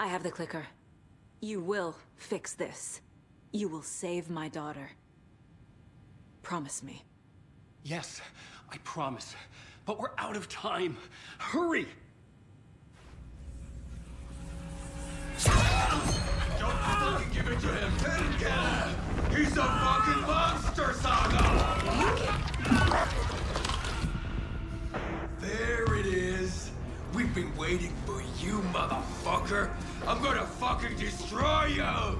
I have the clicker. You will fix this. You will save my daughter. Promise me. Yes, I promise. But we're out of time. Hurry! Don't fucking give it to him! Kill him! He's a fucking monster, Saga! There it is! We've been waiting for you, motherfucker! I'm gonna fucking destroy you!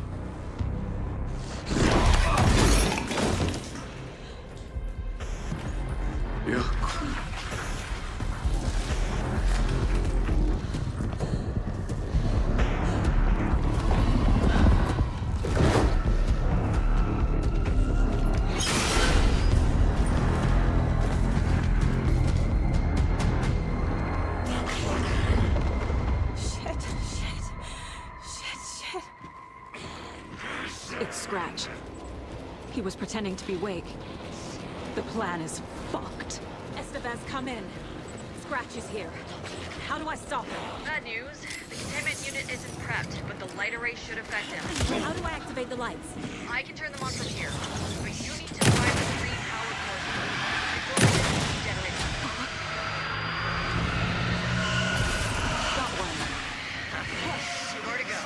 Yeah. It's Scratch. He was pretending to be Wake. The plan is fucked. Estevez, come in. Scratch is here. How do I stop him? Bad news. The containment unit isn't prepped, but the light array should affect him. How do I activate the lights? I can turn them on from here, but you need to find the 3 power cords. Generator. Got one. Where to go?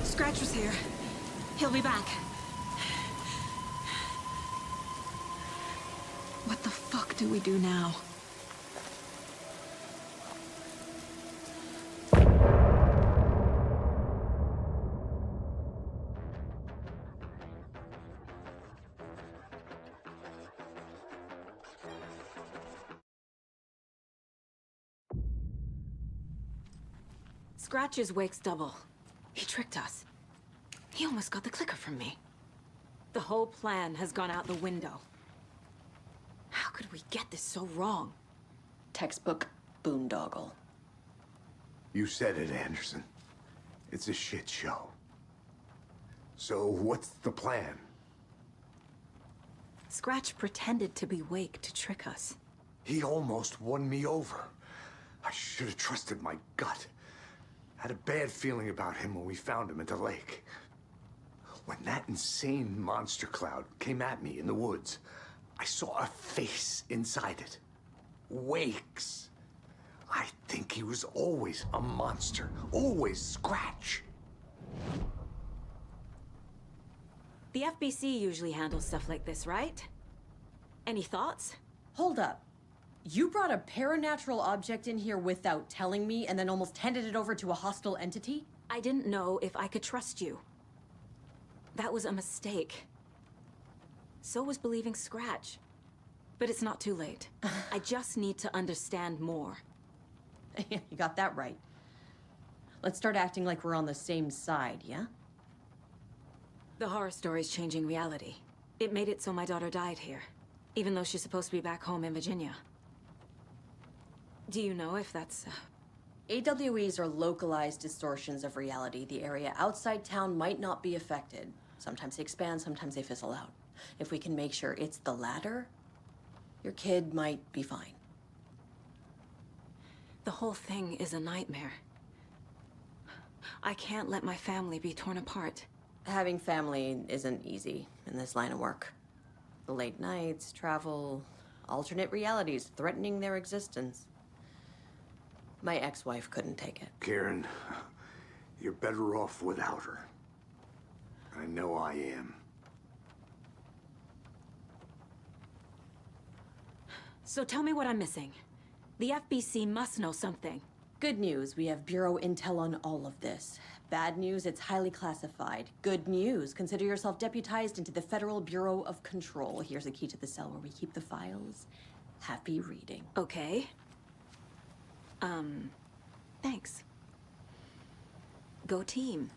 Scratch was here. He'll be back. What the fuck do we do now? Scratch is Wake's double. He tricked us. He almost got the clicker from me. The whole plan has gone out the window. How could we get this so wrong? Textbook boondoggle. You said it, Anderson. It's a shit show. So what's the plan? Scratch pretended to be Wake to trick us. He almost won me over. I should have trusted my gut. Had a bad feeling about him when we found him at the lake. When that insane monster cloud came at me in the woods, I saw a face inside it. Wake's. I think he was always a monster. Always Scratch. The FBC usually handles stuff like this, right? Any thoughts? Hold up. You brought a paranatural object in here without telling me and then almost handed it over to a hostile entity? I didn't know if I could trust you. That was a mistake. So was believing Scratch. But it's not too late. I just need to understand more. You got that right. Let's start acting like we're on the same side, yeah? The horror story's changing reality. It made it so my daughter died here, even though she's supposed to be back home in Virginia. Do you know if that's... AWEs are localized distortions of reality. The area outside town might not be affected. Sometimes they expand, sometimes they fizzle out. If we can make sure it's the latter, your kid might be fine. The whole thing is a nightmare. I can't let my family be torn apart. Having family isn't easy in this line of work. The late nights, travel, alternate realities threatening their existence. My ex-wife couldn't take it. Karen, you're better off without her. I know I am. So tell me what I'm missing. The FBC must know something. Good news, we have Bureau intel on all of this. Bad news, it's highly classified. Good news, consider yourself deputized into the Federal Bureau of Control. Here's a key to the cell where we keep the files. Happy reading. Okay. Thanks. Go team.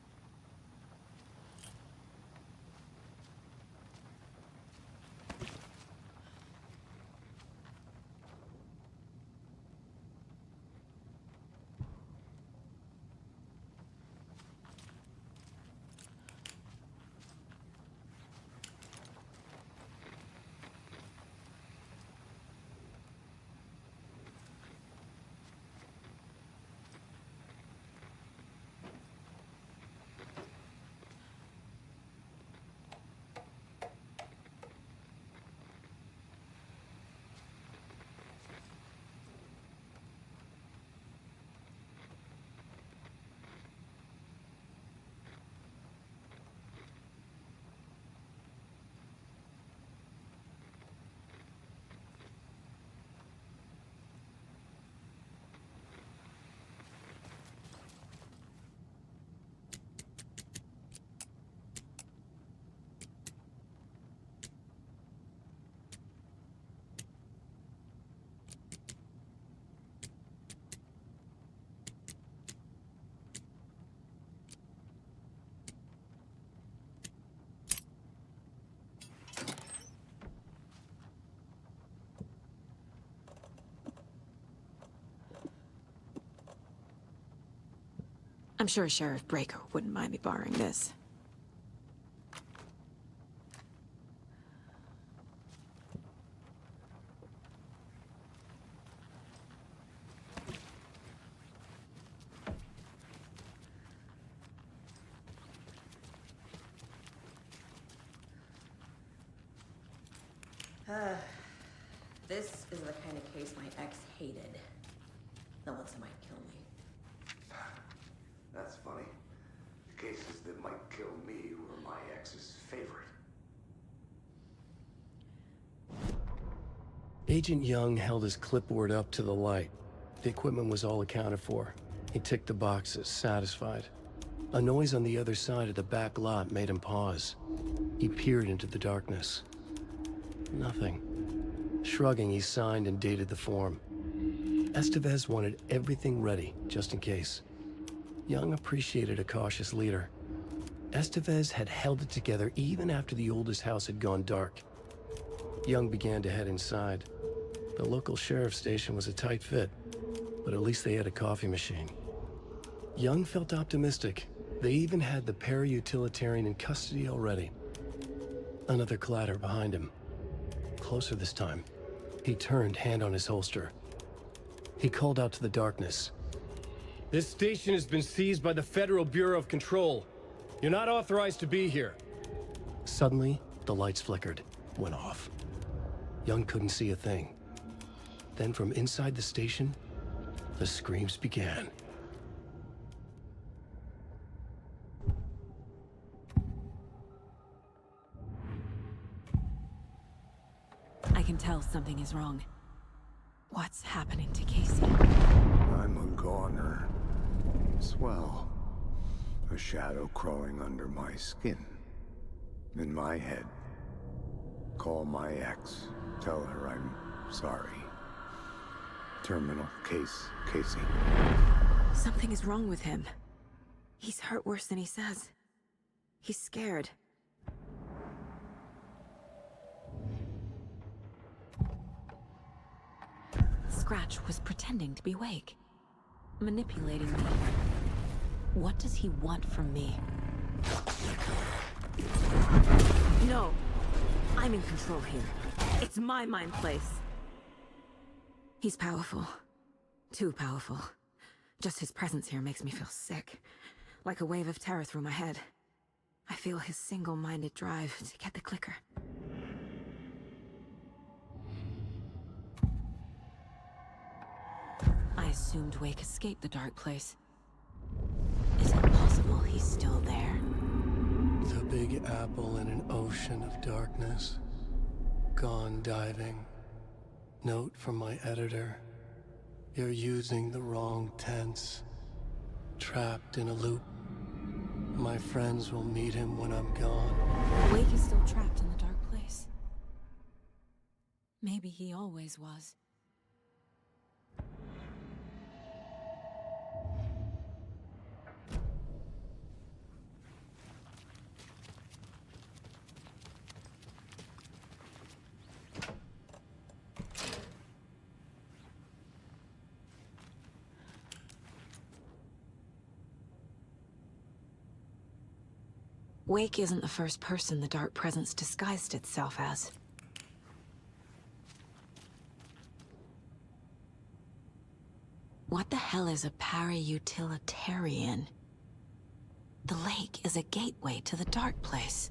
I'm sure Sheriff Breaker wouldn't mind me borrowing this. This is the kind of case my ex hated. The ones that might kill me. That's funny. The cases that might kill me were my ex's favorite. Agent Young held his clipboard up to the light. The equipment was all accounted for. He ticked the boxes, satisfied. A noise on the other side of the back lot made him pause. He peered into the darkness. Nothing. Shrugging, he signed and dated the form. Estevez wanted everything ready, just in case. Young appreciated a cautious leader. Estevez had held it together even after the oldest house had gone dark. Young began to head inside. The local sheriff's station was a tight fit, but at least they had a coffee machine. Young felt optimistic. They even had the para-utilitarian in custody already. Another clatter behind him. Closer this time. He turned, hand on his holster. He called out to the darkness. This station has been seized by the Federal Bureau of Control. You're not authorized to be here. Suddenly, the lights flickered, went off. Young couldn't see a thing. Then from inside the station, the screams began. I can tell something is wrong. What's happening to Casey? I'm a goner. Swell. A shadow crawling under my skin. In my head. Call my ex. Tell her I'm sorry. Terminal case, Casey. Something is wrong with him. He's hurt worse than he says. He's scared. Scratch was pretending to be awake. Manipulating me. What does he want from me? No! I'm in control here. It's my mind place. He's powerful. Too powerful. Just his presence here makes me feel sick. Like a wave of terror through my head. I feel his single-minded drive to get the clicker. I assumed Wake escaped the dark place. Is it possible he's still there? The Big Apple in an ocean of darkness. Gone diving. Note from my editor. You're using the wrong tense. Trapped in a loop. My friends will meet him when I'm gone. Wake is still trapped in the dark place. Maybe he always was. Wake isn't the first person the Dark Presence disguised itself as. What the hell is a para-utilitarian? The lake is a gateway to the Dark Place.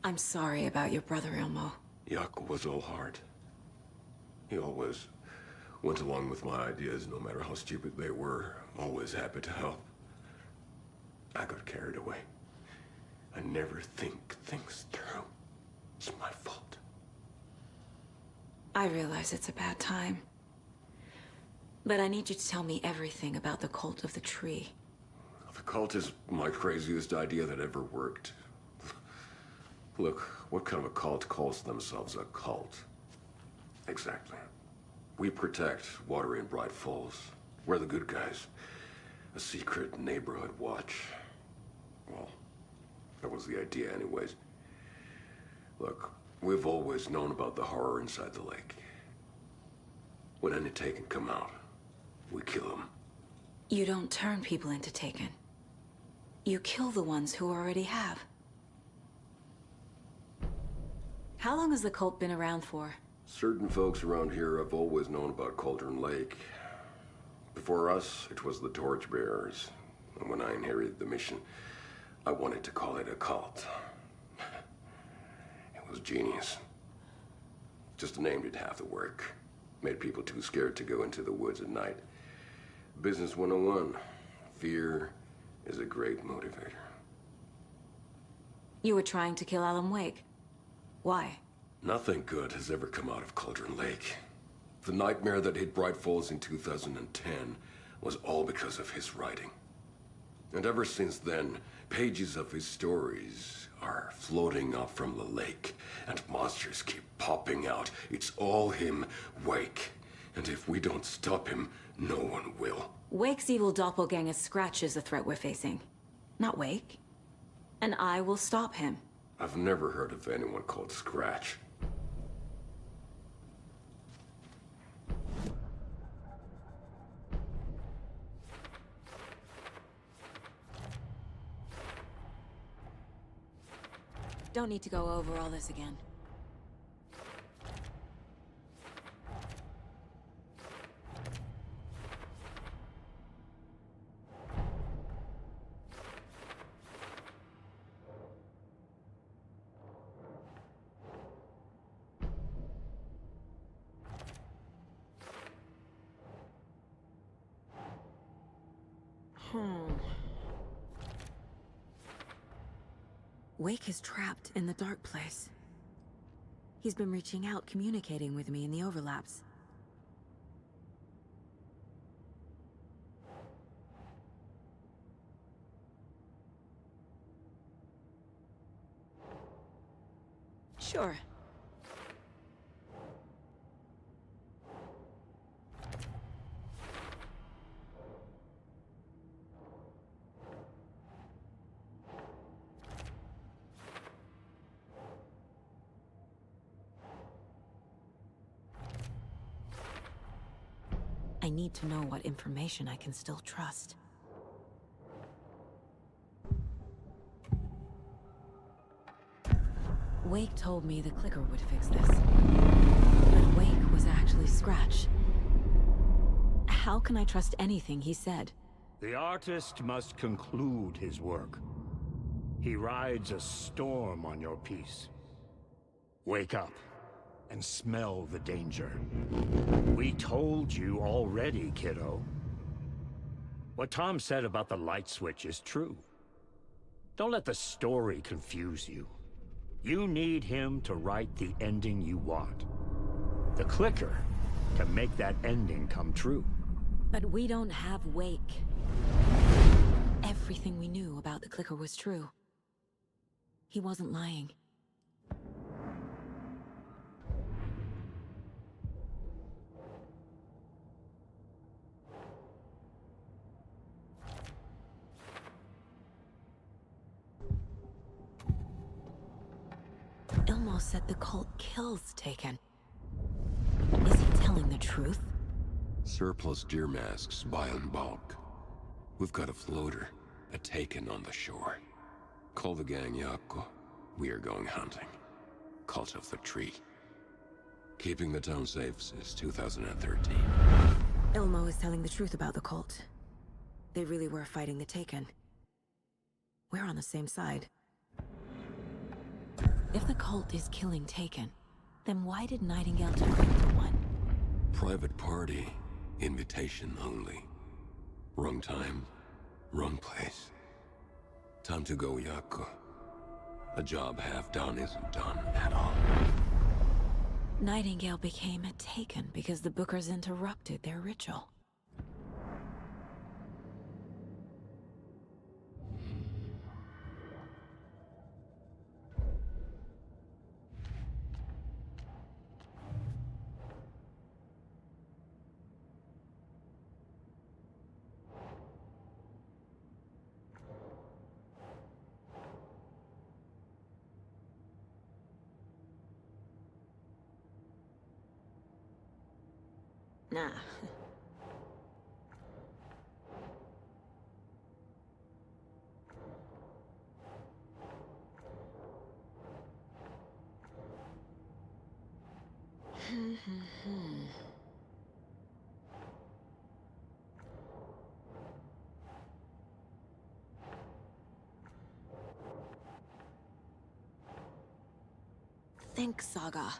I'm sorry about your brother, Ilmo. Yak was all heart. He always went along with my ideas, no matter how stupid they were. Always happy to help. I got carried away. I never think things through. It's my fault. I realize it's a bad time. But I need you to tell me everything about the cult of the tree. The cult is my craziest idea that ever worked. Look, what kind of a cult calls themselves a cult? Exactly. We protect water in Bright Falls. We're the good guys. A secret neighborhood watch. Well, that was the idea anyways. Look, we've always known about the horror inside the lake. When any Taken come out, we kill them. You don't turn people into Taken. You kill the ones who already have. How long has the cult been around for? Certain folks around here have always known about Cauldron Lake. Before us, it was the Torchbearers. And when I inherited the mission, I wanted to call it a cult. It was genius. Just a name did half the work. Made people too scared to go into the woods at night. Business 101. Fear is a great motivator. You were trying to kill Alan Wake. Why? Nothing good has ever come out of Cauldron Lake. The nightmare that hit Bright Falls in 2010 was all because of his writing. And ever since then, pages of his stories are floating up from the lake, and monsters keep popping out. It's all him, Wake. And if we don't stop him, no one will. Wake's evil doppelganger Scratch is the threat we're facing. Not Wake. And I will stop him. I've never heard of anyone called Scratch. Don't need to go over all this again. Wake is trapped in the dark place. He's been reaching out, communicating with me in the overlaps. Sure. I need to know what information I can still trust. Wake told me the clicker would fix this. But Wake was actually Scratch. How can I trust anything he said? The artist must conclude his work. He rides a storm on your piece. Wake up and smell the danger. We told you already, kiddo. What Tom said about the light switch is true. Don't let the story confuse you. You need him to write the ending you want. The clicker to make that ending come true. But we don't have Wake. Everything we knew about the clicker was true. He wasn't lying. Ilmo said the cult kills Taken. Is he telling the truth? Surplus deer masks buy in bulk. We've got a floater, a Taken on the shore. Call the gang Yako. We are going hunting. Cult of the Tree. Keeping the town safe since 2013. Ilmo is telling the truth about the cult. They really were fighting the Taken. We're on the same side. If the cult is killing Taken, then why did Nightingale turn into one? Private party. Invitation only. Wrong time, wrong place. Time to go, Yako. A job half done isn't done at all. Nightingale became a Taken because the Bookers interrupted their ritual. Nah. Think, Saga.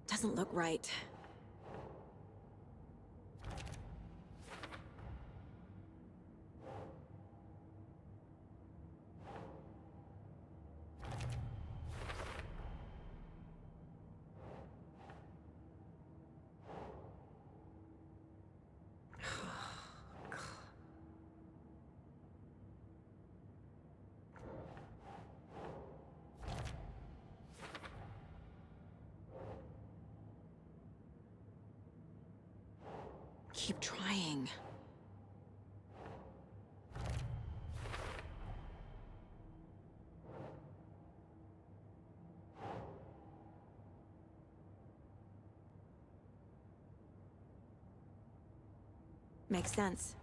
Doesn't look right. Keep trying. Makes sense.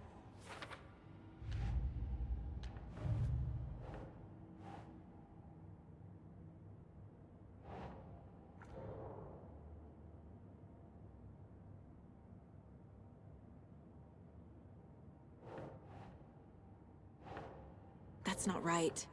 That's not right.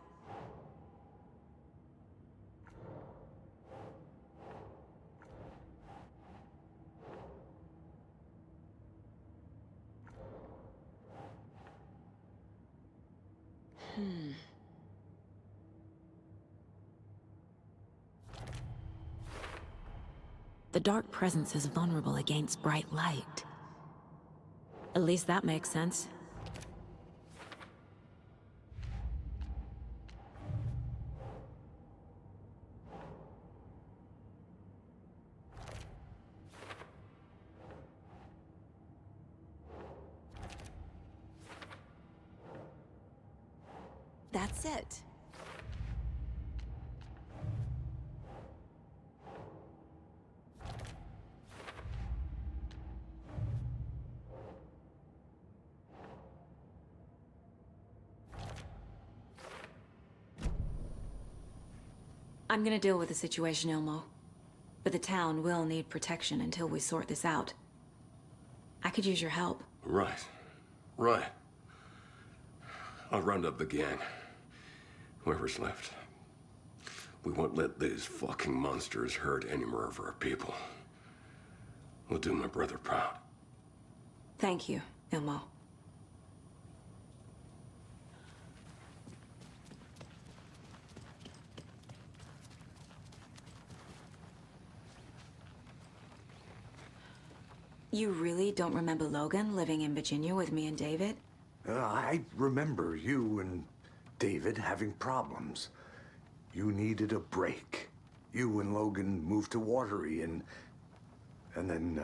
The dark presence is vulnerable against bright light. At least that makes sense. That's it. I'm gonna deal with the situation, Ilmo. But the town will need protection until we sort this out. I could use your help. Right. Right. I'll round up the gang. Whoever's left. We won't let these fucking monsters hurt any more of our people. We'll do my brother proud. Thank you, Ilmo. You really don't remember Logan living in Virginia with me and David? I remember you and David having problems. You needed a break. You and Logan moved to Watery and then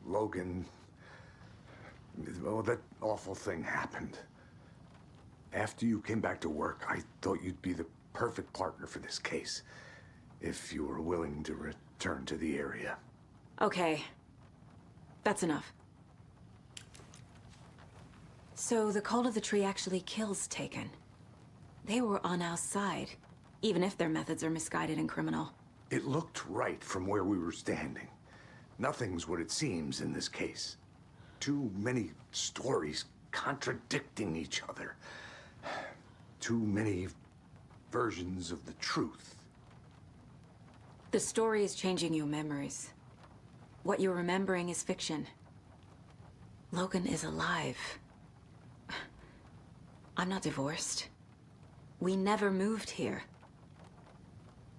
Logan, well, that awful thing happened. After you came back to work, I thought you'd be the perfect partner for this case, if you were willing to return to the area. Okay. That's enough. So the Cult of the Tree actually kills Taken. They were on our side, even if their methods are misguided and criminal. It looked right from where we were standing. Nothing's what it seems in this case. Too many stories contradicting each other. Too many versions of the truth. The story is changing your memories. What you're remembering is fiction. Logan is alive. I'm not divorced. We never moved here.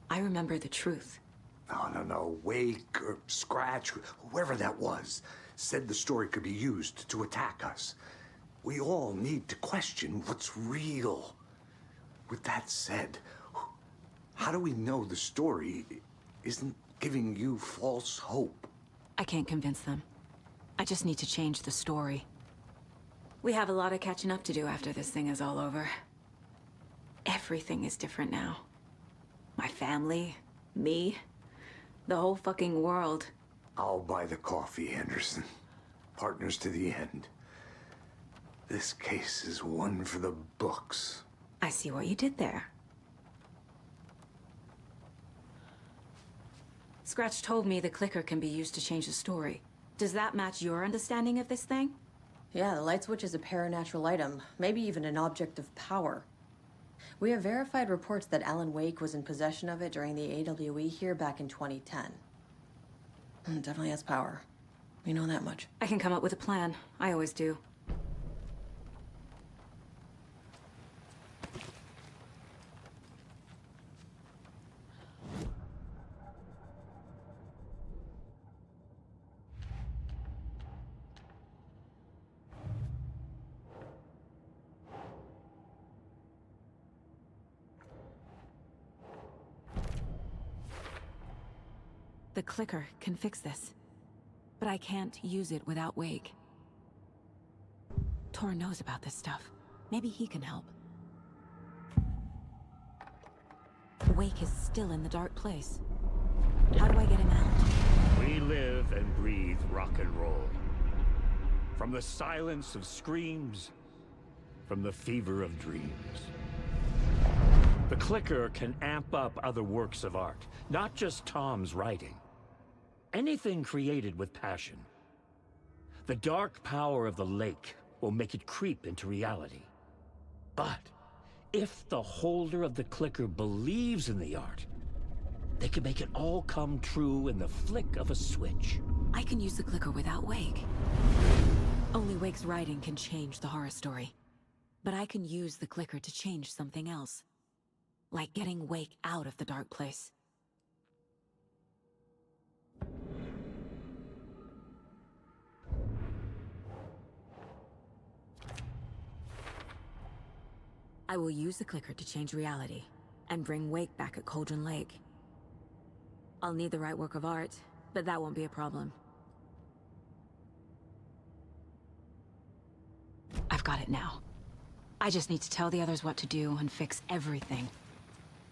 I remember the truth. No. Wake or Scratch, whoever that was, said the story could be used to attack us. We all need to question what's real. With that said, how do we know the story isn't giving you false hope? I can't convince them. I just need to change the story. We have a lot of catching up to do after this thing is all over. Everything is different now. My family, me, the whole fucking world. I'll buy the coffee, Anderson. Partners to the end. This case is one for the books. I see what you did there. Scratch told me the clicker can be used to change the story. Does that match your understanding of this thing? Yeah, the light switch is a paranatural item, maybe even an object of power. We have verified reports that Alan Wake was in possession of it during the AWE here back in 2010. It definitely has power. We know that much. I can come up with a plan. I always do. The clicker can fix this, but I can't use it without Wake. Tor knows about this stuff. Maybe he can help. Wake is still in the dark place. How do I get him out? We live and breathe rock and roll. From the silence of screams, from the fever of dreams. The clicker can amp up other works of art, not just Tom's writing. Anything created with passion. The dark power of the lake will make it creep into reality. But if the holder of the clicker believes in the art, they can make it all come true in the flick of a switch. I can use the clicker without Wake. Only Wake's writing can change the horror story. But I can use the clicker to change something else. Like getting Wake out of the dark place. I will use the clicker to change reality, and bring Wake back at Cauldron Lake. I'll need the right work of art, but that won't be a problem. I've got it now. I just need to tell the others what to do and fix everything.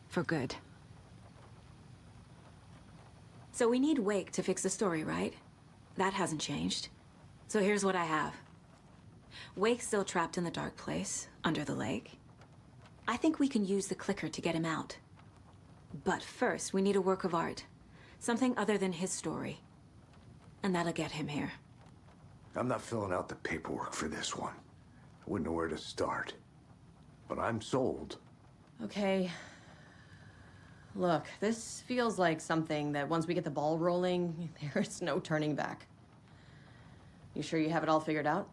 For good. So we need Wake to fix the story, right? That hasn't changed. So here's what I have. Wake's still trapped in the dark place, under the lake. I think we can use the clicker to get him out. But first, we need a work of art. Something other than his story. And that'll get him here. I'm not filling out the paperwork for this one. I wouldn't know where to start. But I'm sold. Okay. Look, this feels like something that once we get the ball rolling, there's no turning back. You sure you have it all figured out?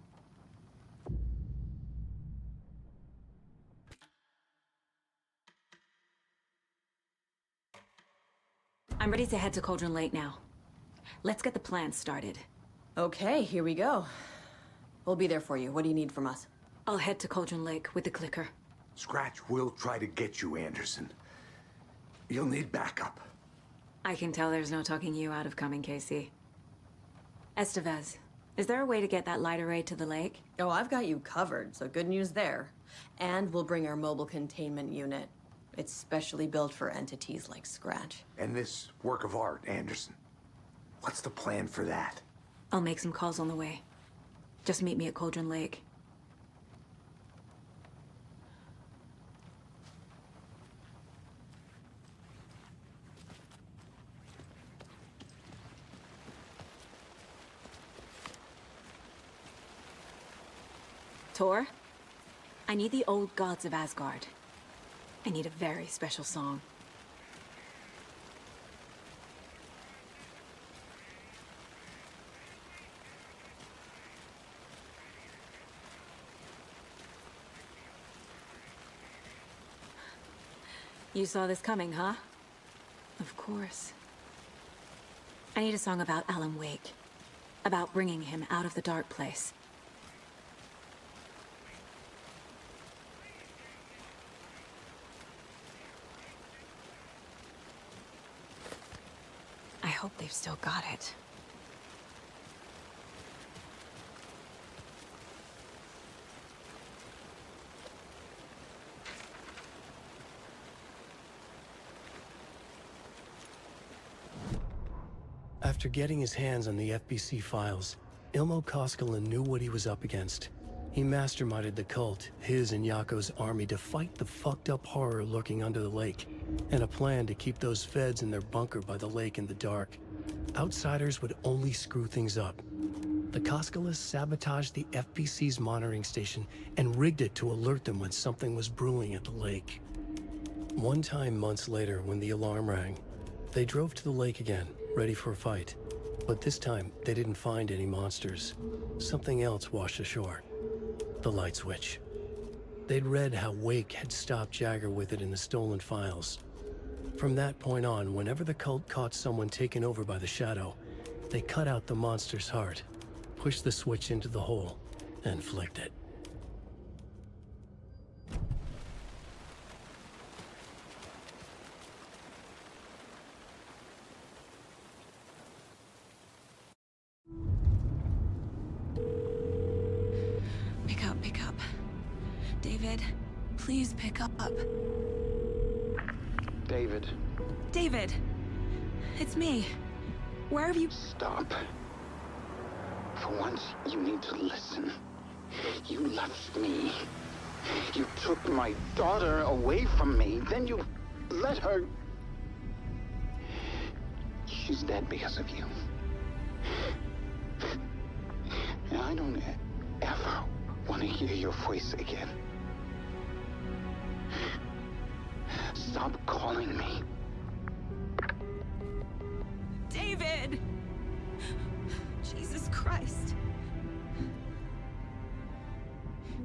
I'm ready to head to Cauldron Lake now. Let's get the plan started. Okay, here we go. We'll be there for you. What do you need from us? I'll head to Cauldron Lake with the clicker. Scratch will try to get you, Anderson. You'll need backup. I can tell there's no talking you out of coming, Casey. Estevez, is there a way to get that light array to the lake? Oh, I've got you covered, so good news there. And we'll bring our mobile containment unit. It's specially built for entities like Scratch. And this work of art, Anderson. What's the plan for that? I'll make some calls on the way. Just meet me at Cauldron Lake. Tor, I need the old gods of Asgard. I need a very special song. You saw this coming, huh? Of course. I need a song about Alan Wake. About bringing him out of the dark place. I hope they've still got it. After getting his hands on the FBC files, Ilmo Koskinen knew what he was up against. He masterminded the cult, his and Yako's army, to fight the fucked up horror lurking under the lake, and a plan to keep those feds in their bunker by the lake in the dark. Outsiders would only screw things up. The Koskinen sabotaged the FBC's monitoring station and rigged it to alert them when something was brewing at the lake. One time months later, when the alarm rang, they drove to the lake again, ready for a fight. But this time, they didn't find any monsters. Something else washed ashore. The light switch. They'd read how Wake had stopped Jagger with it in the stolen files. From that point on, whenever the cult caught someone taken over by the Shadow, they cut out the monster's heart, pushed the switch into the hole, and flicked it. Pick up. David, please pick up. David. David! It's me. Where have you... Stop. For once, you need to listen. You left me. You took my daughter away from me. Then you let her... She's dead because of you. And I don't ever want to hear your voice again. Stop calling me. David! Jesus Christ.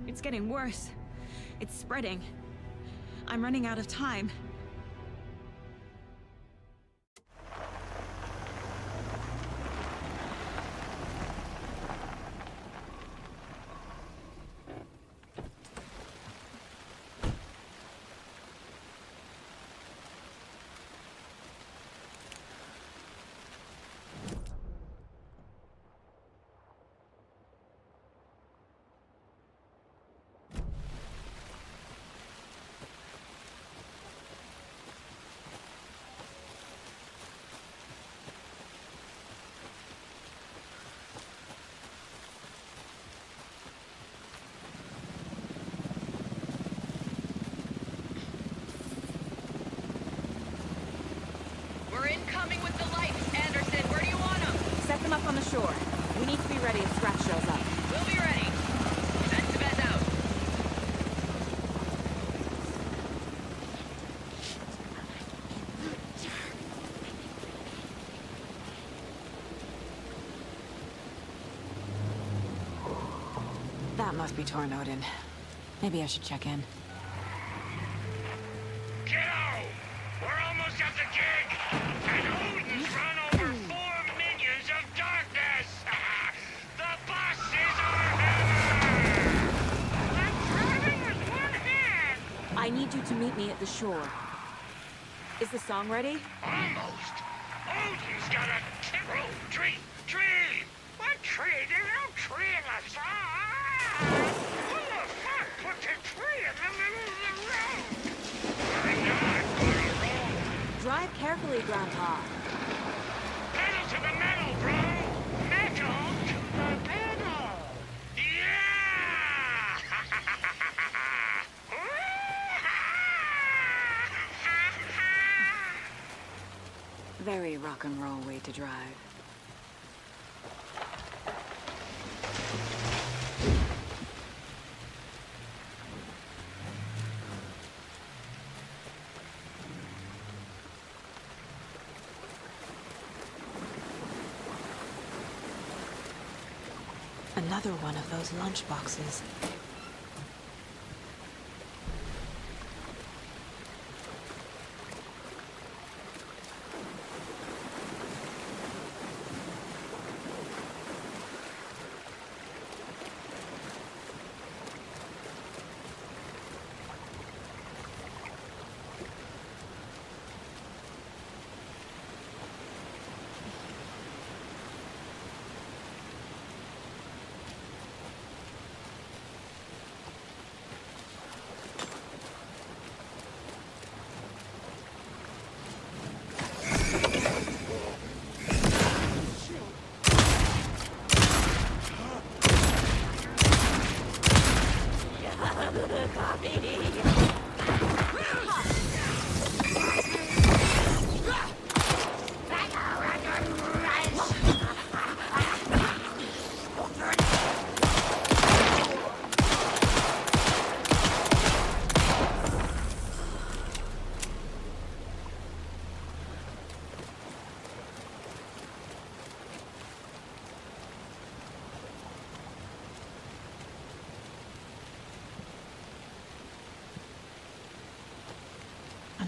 It's getting worse. It's spreading. I'm running out of time. shore. We need to be ready if Scratch shows up. We'll be ready. That's the best out. That must be Tornodin. Maybe I should check in. Kiddo! We're almost at the gig! And Odin's run over 4 minions of darkness! The boss is our hammer! I'm driving with one hand! I need you to meet me at the shore. Is the song ready? Almost! Odin's got a tree! Tree! What tree? There's no tree in the song! Who the fuck put the tree in the middle of the road? I'm not gonna roll! Drive carefully, Grandpa. Pedal to the metal, bro! Metal to the metal! Yeah! Very rock and roll way to drive. Another one of those lunch boxes.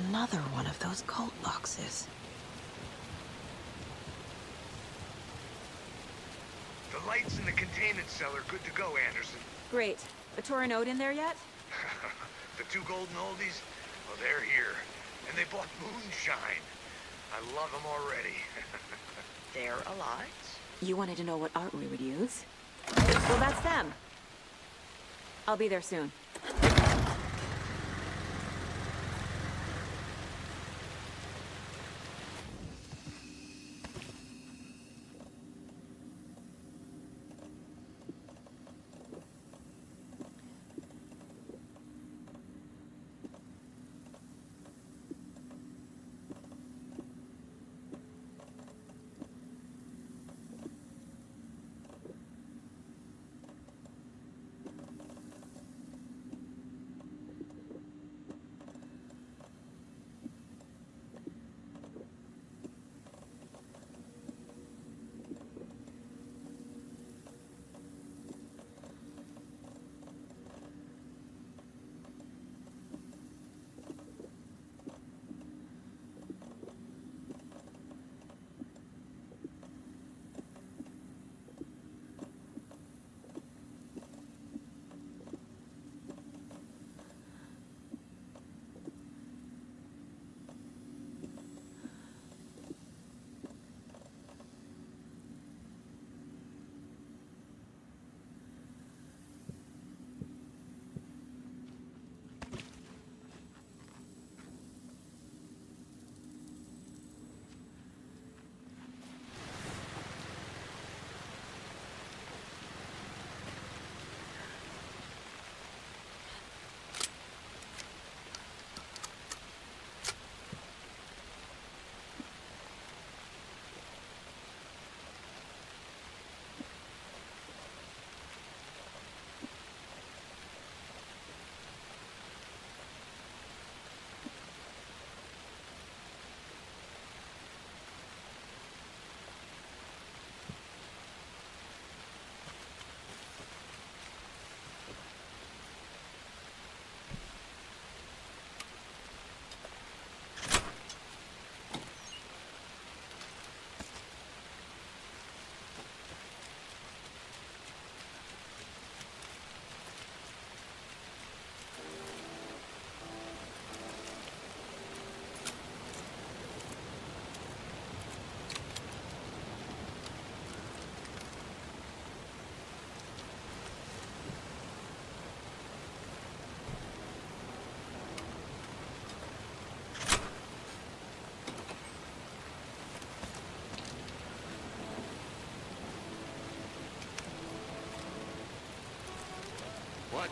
Another one of those cult boxes. The lights in the containment cell are good to go, Anderson. Great. The Torinode in there yet? The 2 golden oldies? Well, they're here. And they bought moonshine. I love them already. They're alive? You wanted to know what art we would use? Well, that's them. I'll be there soon.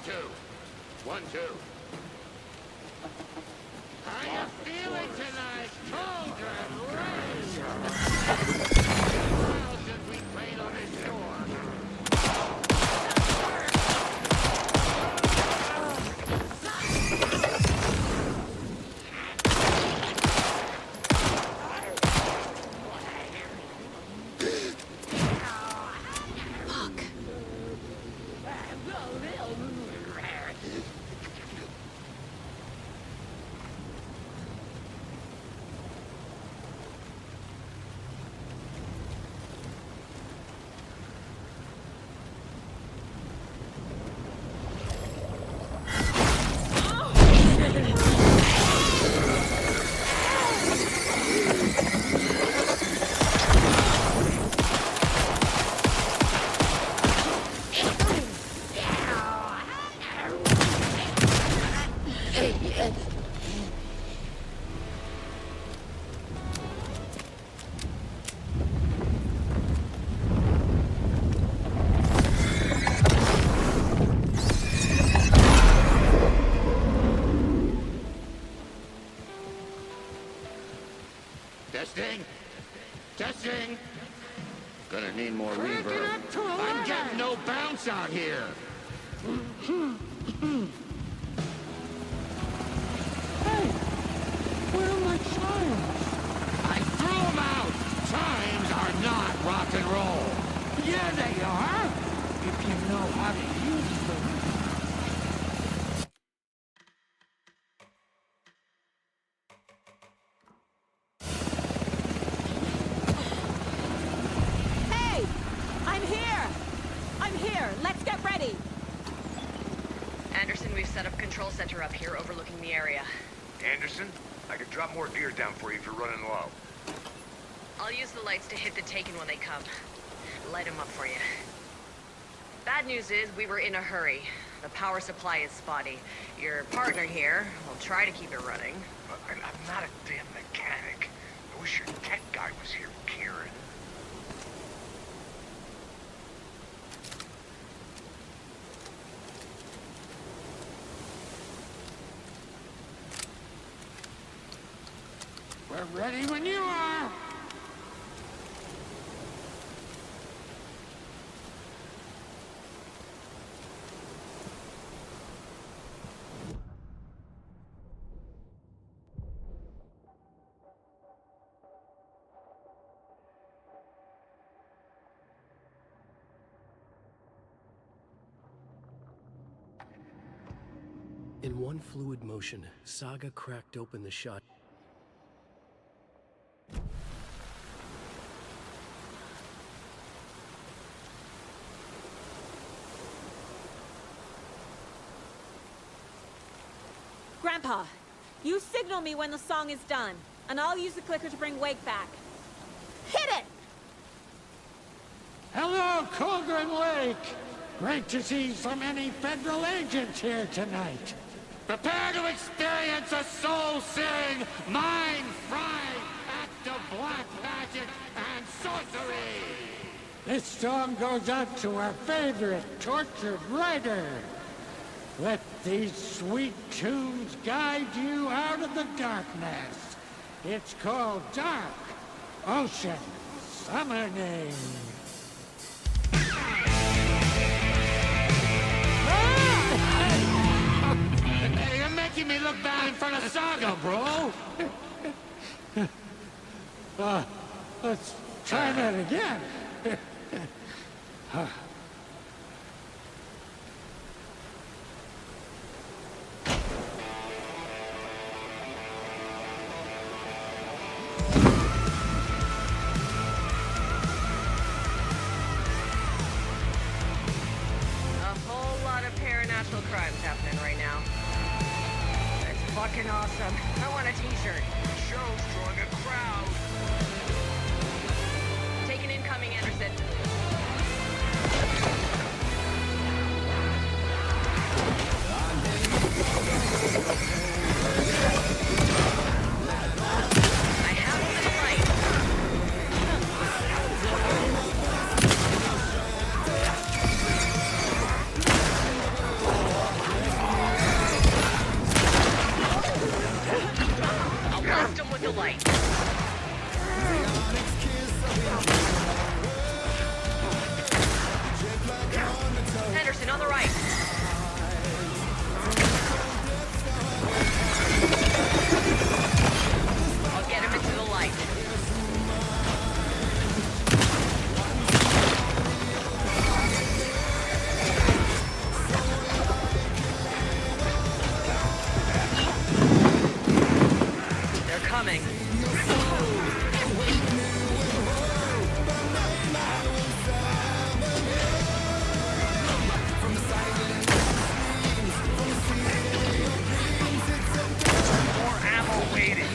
2. 1, 2. How you feeling tonight, children? Well, since we played on this shore. Testing. Testing. Gonna need more reverb. I'm getting no bounce out here. Hey, where are my chimes? I threw them out. Chimes are not rock and roll. Yeah, they are. If you know how to use them. Let's get ready! Anderson, we've set up a control center up here overlooking the area. Anderson, I could drop more gear down for you if you're running low. I'll use the lights to hit the Taken when they come. Light them up for you. Bad news is we were in a hurry. The power supply is spotty. Your partner here will try to keep it running. I'm not a damn mechanic. I wish your tech guy was here, Kieran. We're ready when you are! In one fluid motion, Saga cracked open the shot. Grandpa, you signal me when the song is done, and I'll use the clicker to bring Wake back. Hit it! Hello, Colgren Lake! Great to see so many federal agents here tonight. Prepare to experience a soul-searing, mind-frying act of black magic and sorcery! This song goes out to our favorite tortured writer. Let these sweet tunes guide you out of the darkness. It's called Dark Ocean Summoning. You're making me look bad in front of Saga, bro. Let's try that again. Crimes happening right now. It's fucking awesome. I want a t-shirt. The show's drawing a crowd. Taking incoming, Anderson. I have him in sight. coming. More ammo waiting.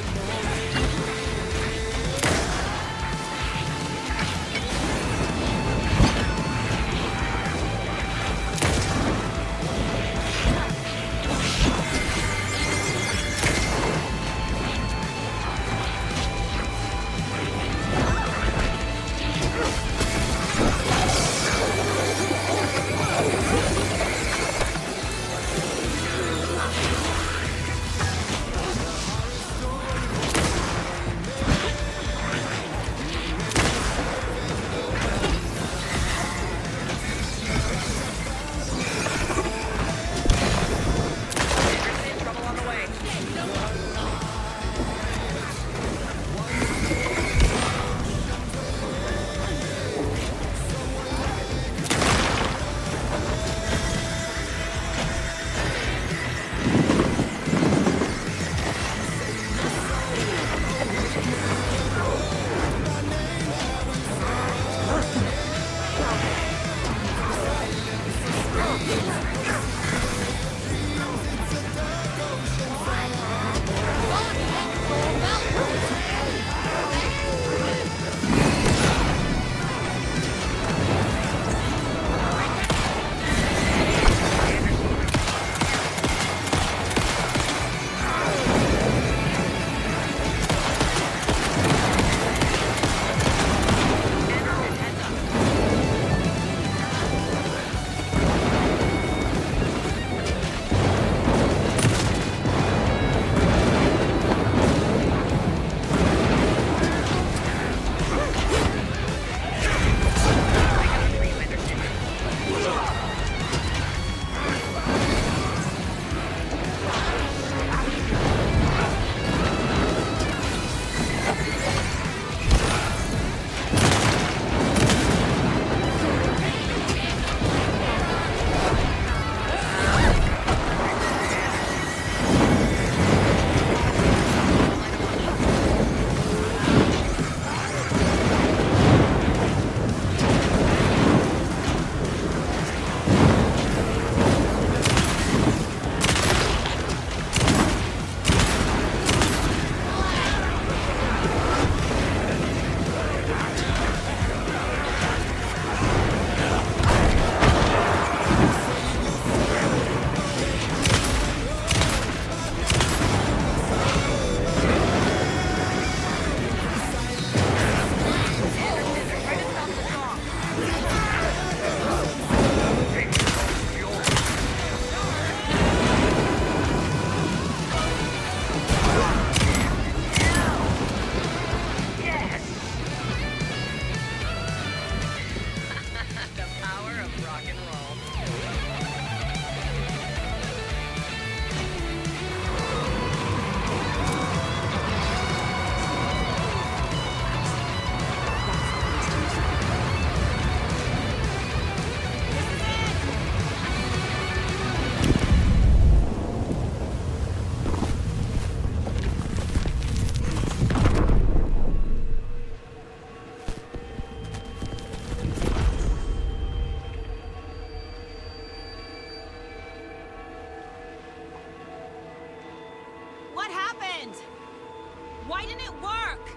Why didn't it work?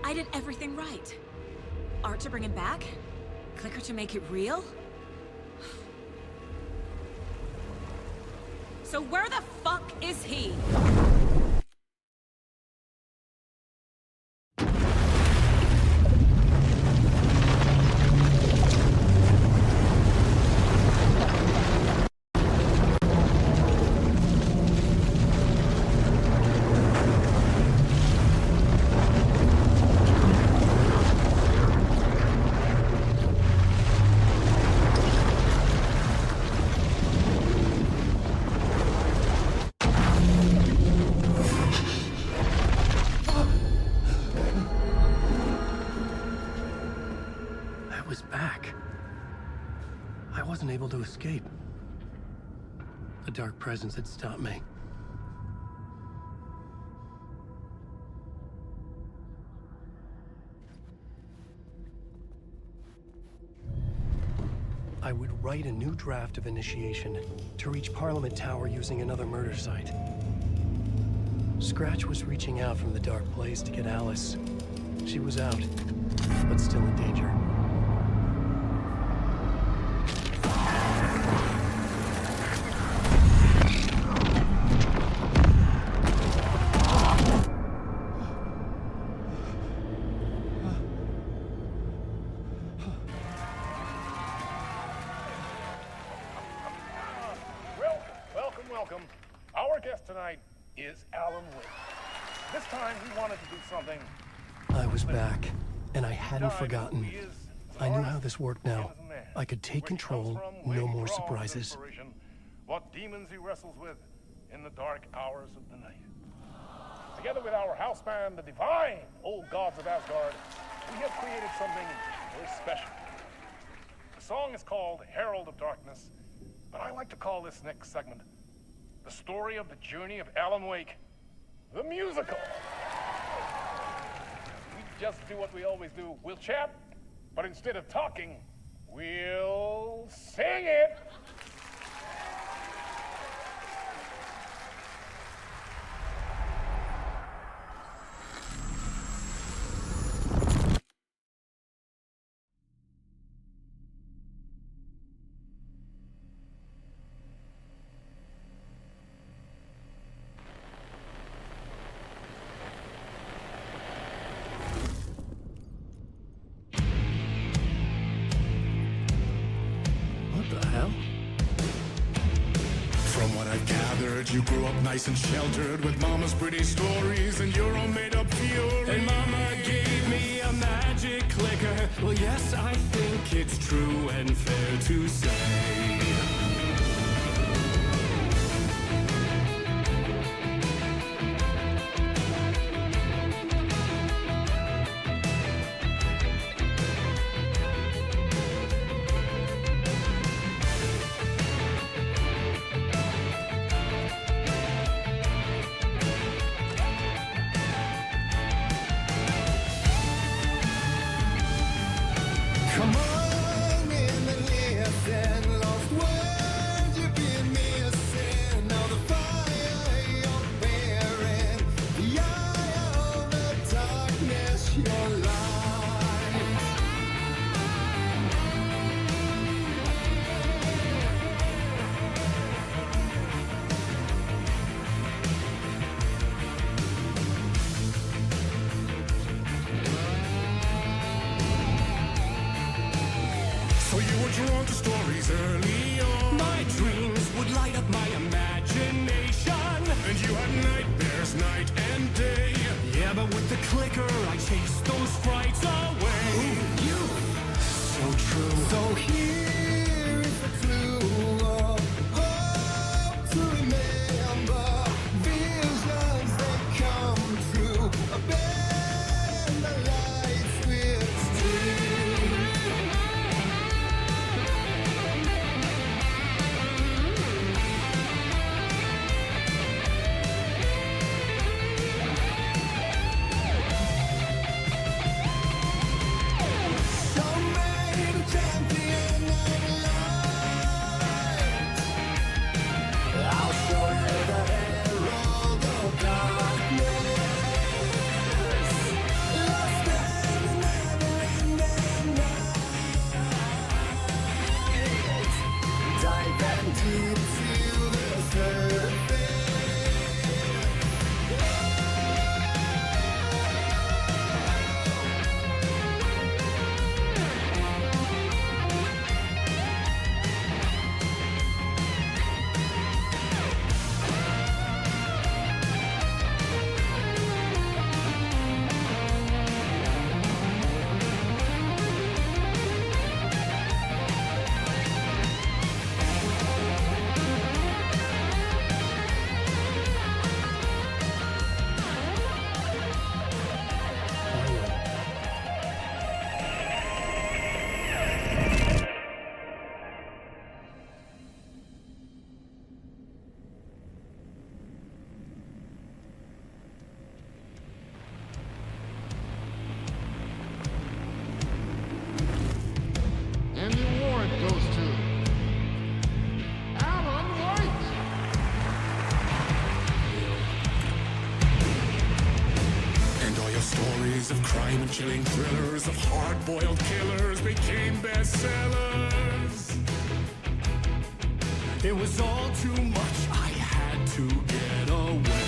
I did everything right. Art to bring him back? Clicker to make it real? So where the fuck is he? I wasn't able to escape. A dark presence had stopped me. I would write a new draft of initiation to reach Parliament Tower using another murder site. Scratch was reaching out from the dark place to get Alice. She was out, but still in danger. Welcome. Our guest tonight is Alan Wake. This time he wanted to do something. I was back, and I hadn't forgotten. I knew how this worked now. I could take control, no more surprises. What demons he wrestles with in the dark hours of the night. Together with our house band, the divine old gods of Asgard, we have created something very special. The song is called Herald of Darkness, but I like to call this next segment the story of the journey of Alan Wake, the musical. We just do what we always do. We'll chat, but instead of talking, we'll sing it. You grew up nice and sheltered with mama's pretty stories and your own made-up fury. And mama gave me a magic clicker. Well, yes, I think it's true and fair to say. Drawn to stories early on. My dreams would light up my imagination. And you had nightmares night and day. Yeah, but with the clicker, I chased those frights away. Ooh, you. So true. So here is the clue of hope to remember. Visions that come true. Bend the light switch to. Chilling thrillers of hard-boiled killers became bestsellers. It was all too much, I had to get away.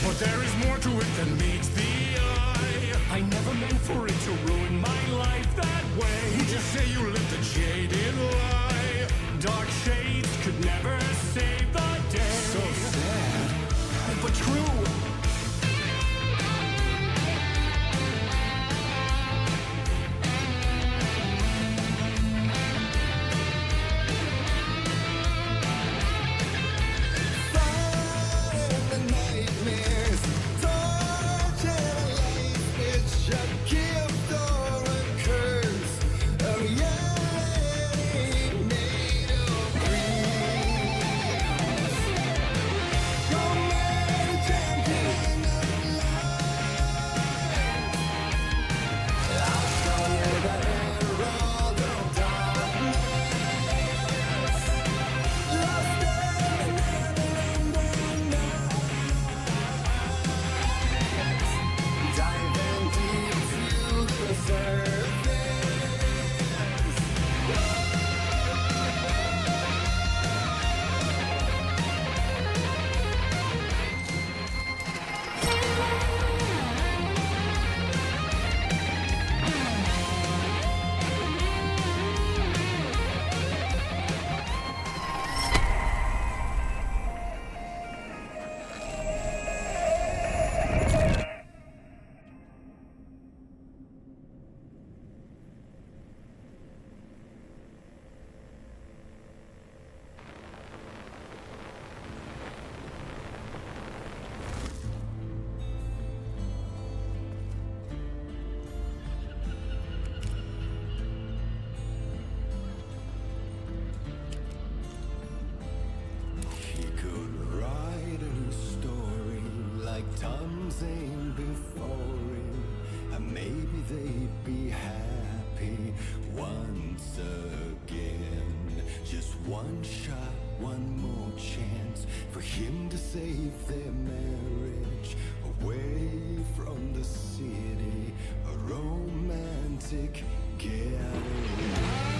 But there is more to it than meets the eye. I never meant for it to ruin my life that way. You just say you lived a jaded lie. Dark shades could never save the day. So sad, but true. One shot, one more chance for him to save their marriage. Away from the city, a romantic getaway.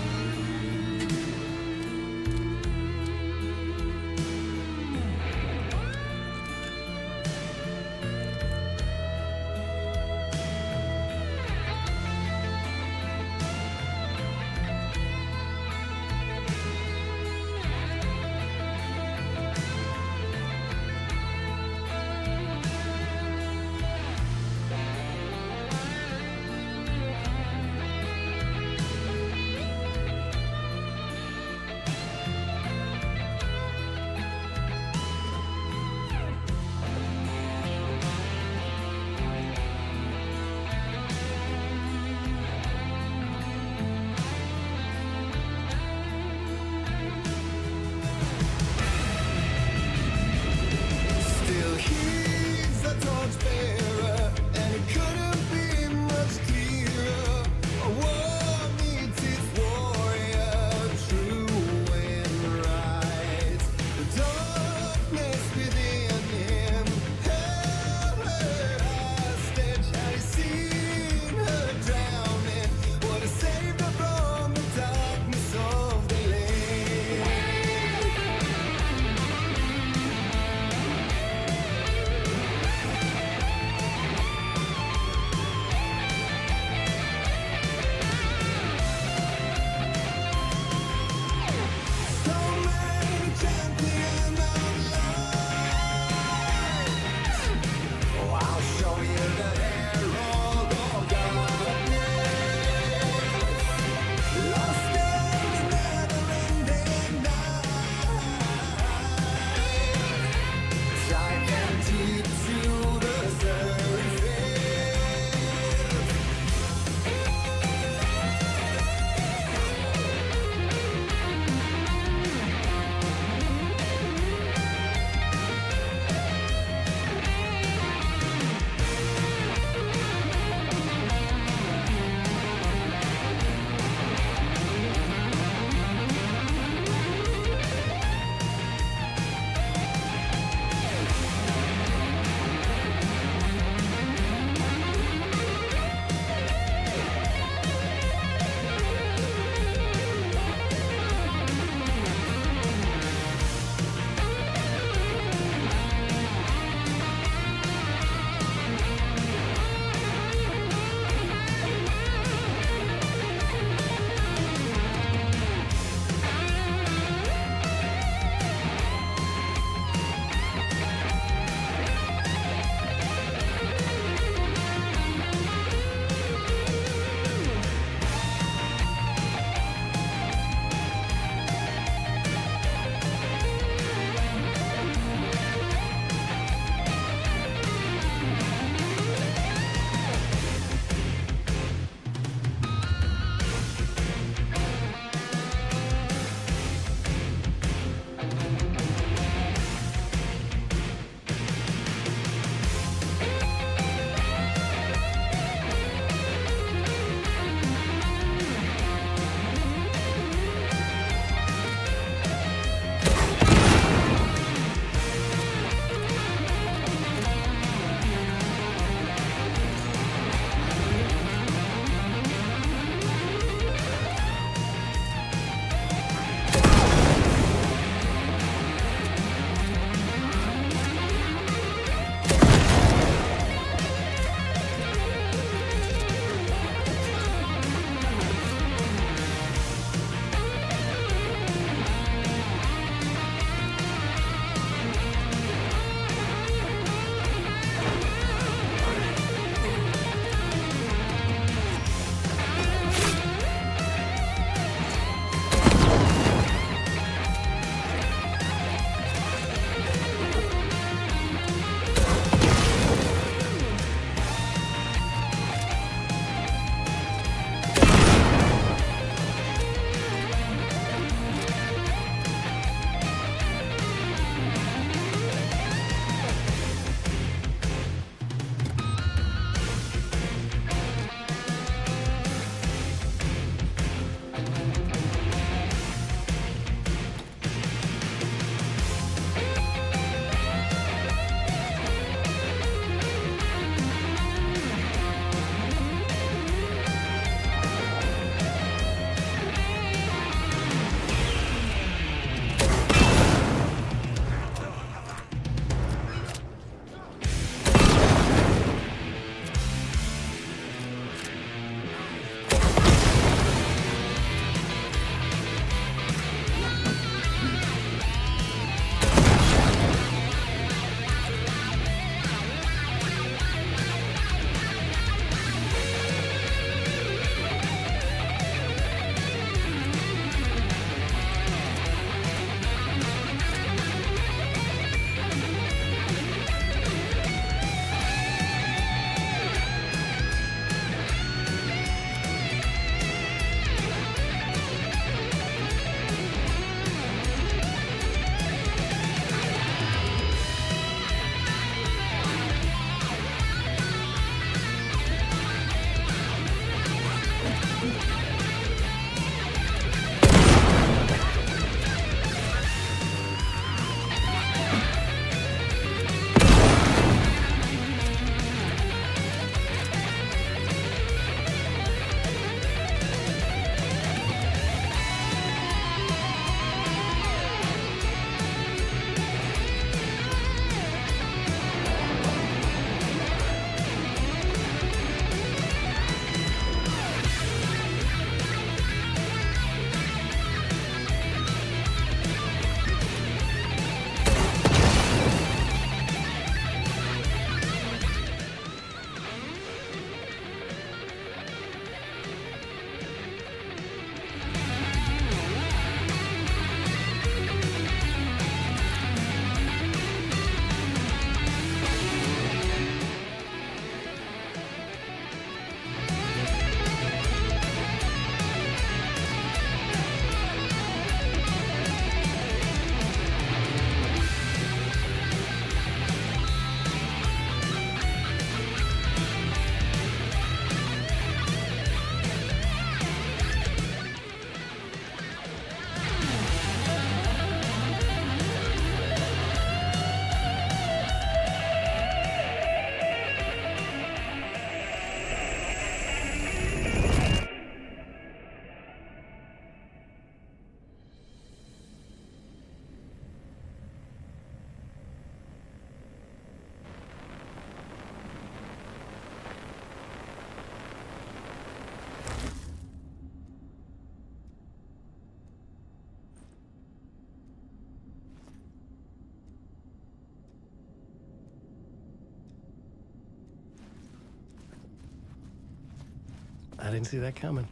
I didn't see that coming.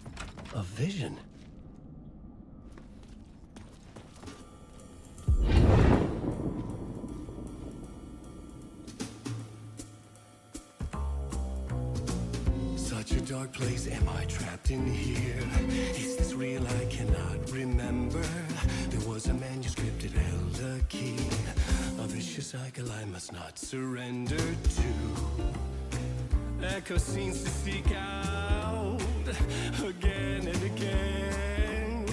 A vision. Such a dark place, am I trapped in here? Is this real? I cannot remember. There was a manuscript, it held a key. A vicious cycle I must not surrender to. Echo scenes to seek out again and again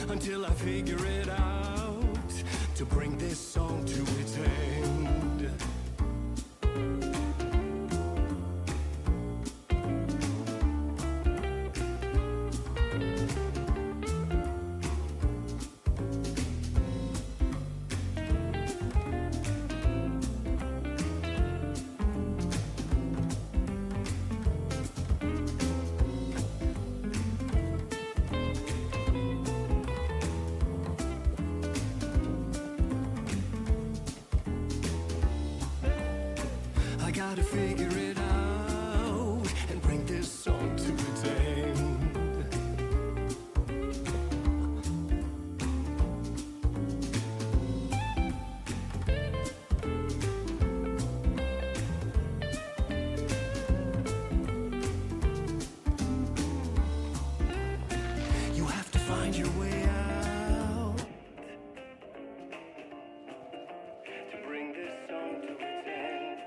until I figure it out to bring this song to its end. I gotta figure it out and bring this song to its end. You have to find your way out to bring this song to its end.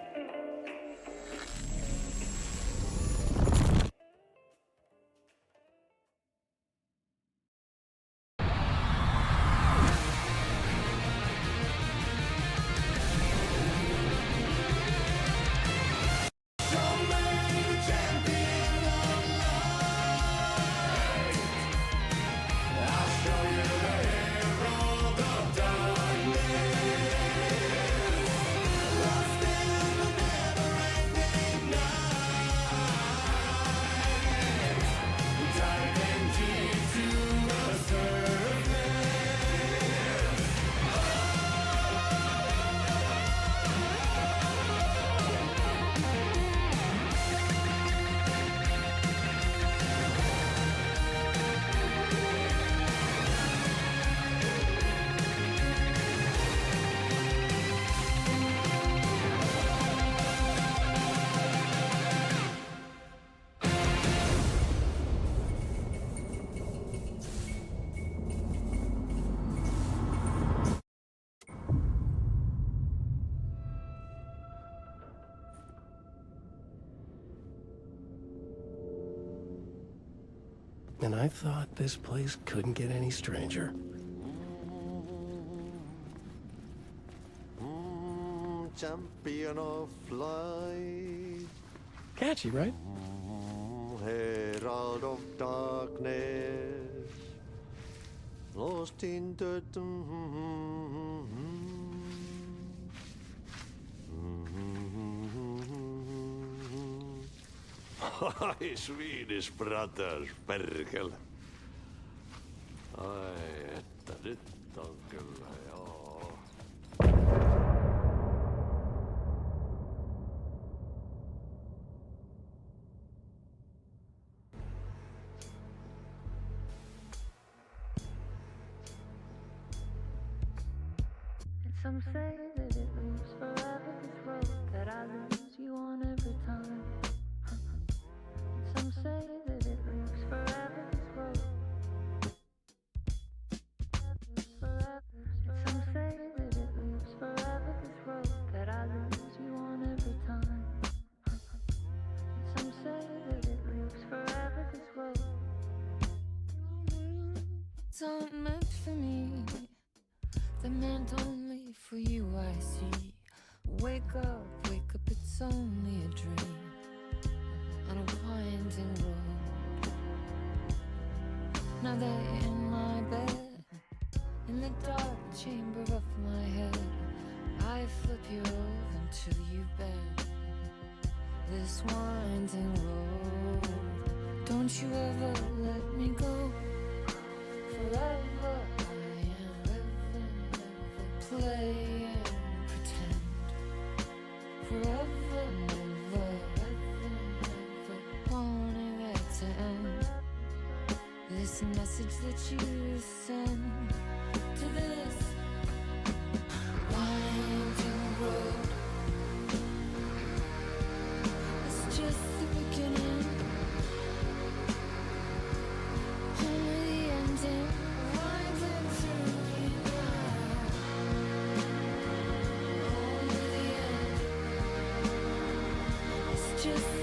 And I thought this place couldn't get any stranger. Champion of light. Catchy, right? Herald of darkness. Lost in the... Ai, Swedish brothers, perkele. Ai, että nyt on kyllä, joo. Some say that it moves forever, this road that I lose you on every time. Some say that it moves forever, this road. Some say that it moves forever, this road that I lose you on every time. Some say that it moves forever, this road. It's not meant for me. They're meant only for you, I see. Wake up, it's only a dream on a winding road. Now they're in my bed, in the dark chamber of my head. I flip you over until you bend this winding road. Don't you ever let me go. Forever play and pretend. Forever, never, wanting it to end. message that you send to this winding road. It's just the beginning, only the ending. Winding through the night, only the end. It's just